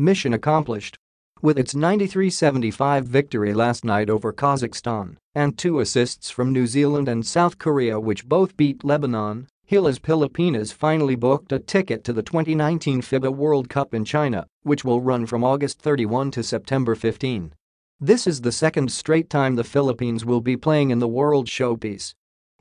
Mission accomplished. With its 93-75 victory last night over Kazakhstan and 2 assists from New Zealand and South Korea, which both beat Lebanon, Gilas Pilipinas finally booked a ticket to the 2019 FIBA World Cup in China, which will run from August 31 to September 15. This is the second straight time the Philippines will be playing in the World Showpiece.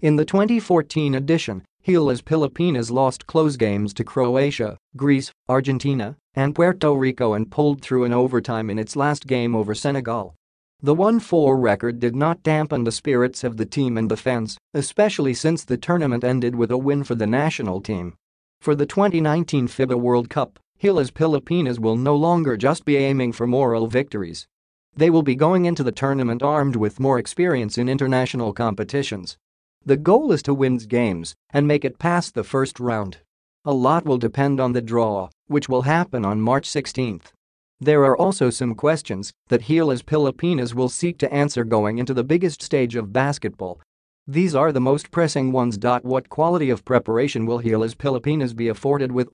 In the 2014 edition, Gilas Pilipinas lost close games to Croatia, Greece, Argentina, and Puerto Rico and pulled through in overtime in its last game over Senegal. The 1-4 record did not dampen the spirits of the team and the fans, especially since the tournament ended with a win for the national team. For the 2019 FIBA World Cup, Gilas Pilipinas will no longer just be aiming for moral victories. They will be going into the tournament armed with more experience in international competitions. The goal is to win games and make it past the first round. A lot will depend on the draw, which will happen on March 16. There are also some questions that Gilas Pilipinas will seek to answer going into the biggest stage of basketball. These are the most pressing ones. What quality of preparation will Gilas Pilipinas be afforded with?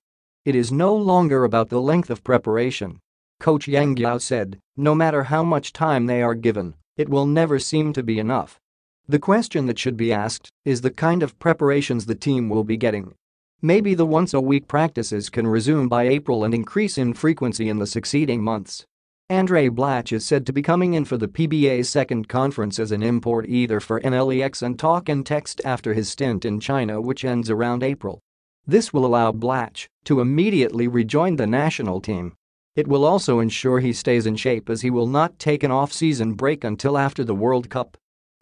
It is no longer about the length of preparation. Coach Yang Giao said, no matter how much time they are given, it will never seem to be enough. The question that should be asked is the kind of preparations the team will be getting. Maybe the once-a-week practices can resume by April and increase in frequency in the succeeding months. Andre Blatch is said to be coming in for the PBA's second conference as an import either for NLEX and Talk and Text after his stint in China, which ends around April. This will allow Blatch to immediately rejoin the national team. It will also ensure he stays in shape as he will not take an off-season break until after the World Cup.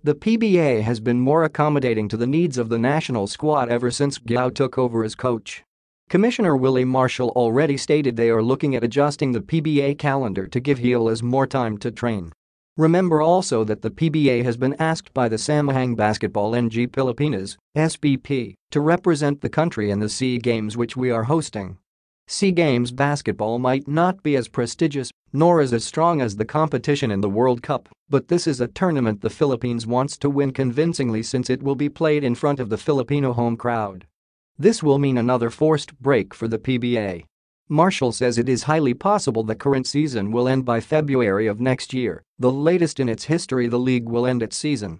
The PBA has been more accommodating to the needs of the national squad ever since Giao took over as coach. Commissioner Willie Marshall already stated they are looking at adjusting the PBA calendar to give Gilas more time to train. Remember also that the PBA has been asked by the Samahang Basketball NG Pilipinas (SBP) to represent the country in the SEA Games, which we are hosting. SEA Games basketball might not be as prestigious nor as strong as the competition in the World Cup, but this is a tournament the Philippines wants to win convincingly since it will be played in front of the Filipino home crowd. This will mean another forced break for the PBA. Marshall says it is highly possible the current season will end by February of next year, the latest in its history the league will end its season.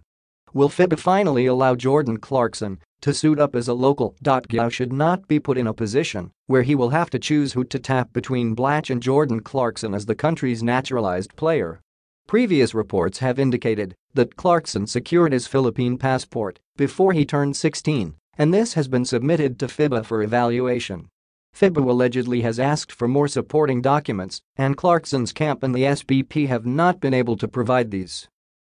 Will FIBA finally allow Jordan Clarkson to suit up as a local? Giao should not be put in a position where he will have to choose who to tap between Blatch and Jordan Clarkson as the country's naturalized player. Previous reports have indicated that Clarkson secured his Philippine passport before he turned 16, and this has been submitted to FIBA for evaluation. FIBA allegedly has asked for more supporting documents, and Clarkson's camp and the SBP have not been able to provide these.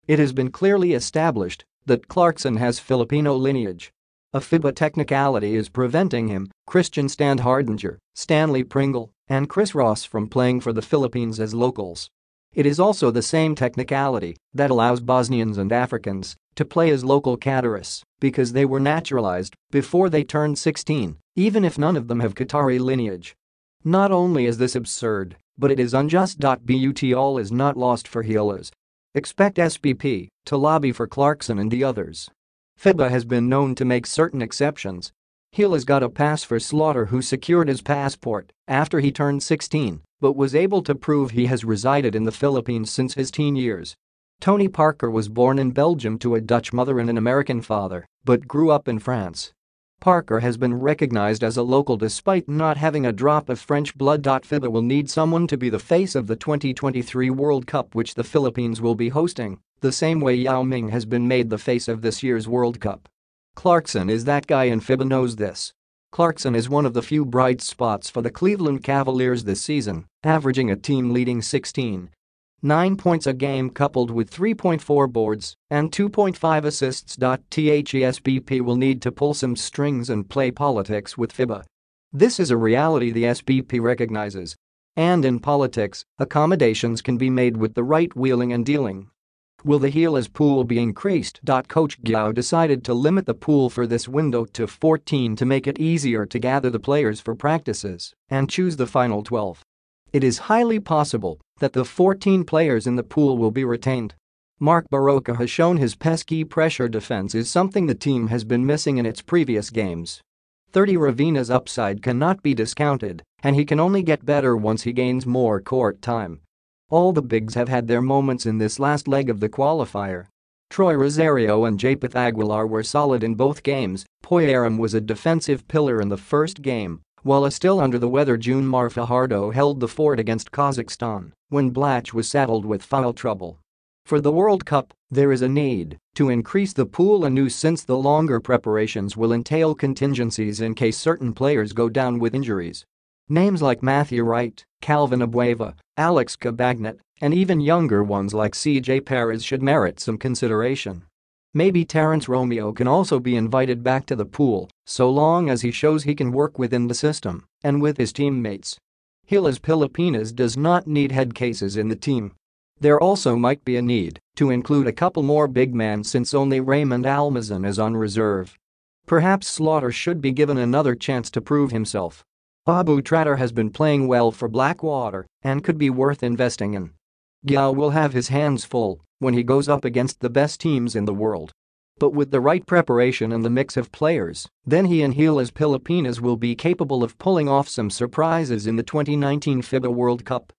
It has been clearly established that Clarkson has Filipino lineage. A FIBA technicality is preventing him, Christian Standhardinger, Stanley Pringle, and Chris Ross from playing for the Philippines as locals. It is also the same technicality that allows Bosnians and Africans to play as local Qataris because they were naturalized before they turned 16, even if none of them have Qatari lineage. Not only is this absurd, but it is unjust. But all is not lost for Gilas. Expect SBP to lobby for Clarkson and the others. FIBA has been known to make certain exceptions. Gilas got a pass for Slaughter, who secured his passport after he turned 16 but was able to prove he has resided in the Philippines since his teen years. Tony Parker was born in Belgium to a Dutch mother and an American father but grew up in France. Parker has been recognized as a local despite not having a drop of French blood. FIBA will need someone to be the face of the 2023 World Cup, which the Philippines will be hosting, the same way Yao Ming has been made the face of this year's World Cup. Clarkson is that guy and FIBA knows this. Clarkson is one of the few bright spots for the Cleveland Cavaliers this season, averaging a team-leading 16.9 points a game coupled with 3.4 boards and 2.5 assists. SBP will need to pull some strings and play politics with FIBA. This is a reality the SBP recognizes. And in politics, accommodations can be made with the right wheeling and dealing. Will the Gilas pool be increased? Coach Giao decided to limit the pool for this window to 14 to make it easier to gather the players for practices and choose the final 12. It is highly possible that the 14 players in the pool will be retained. Mark Barroca has shown his pesky pressure defense is something the team has been missing in its previous games. 30 Ravina's upside cannot be discounted, and he can only get better once he gains more court time. All the bigs have had their moments in this last leg of the qualifier. Troy Rosario and Japeth Aguilar were solid in both games. Poyaram was a defensive pillar in the first game, while a still under-the-weather Junmar Fajardo held the fort against Kazakhstan when Blach was saddled with foul trouble. For the World Cup, there is a need to increase the pool anew since the longer preparations will entail contingencies in case certain players go down with injuries. Names like Matthew Wright, Calvin Abueva, Alex Cabagnet, and even younger ones like CJ Perez should merit some consideration. Maybe Terence Romeo can also be invited back to the pool, so long as he shows he can work within the system and with his teammates. Gilas Pilipinas does not need head cases in the team. There also might be a need to include a couple more big men since only Raymond Almazan is on reserve. Perhaps Slaughter should be given another chance to prove himself. Abu Tratter has been playing well for Blackwater and could be worth investing in. Giao will have his hands full when he goes up against the best teams in the world. But with the right preparation and the mix of players, then he and Gilas Pilipinas will be capable of pulling off some surprises in the 2019 FIBA World Cup.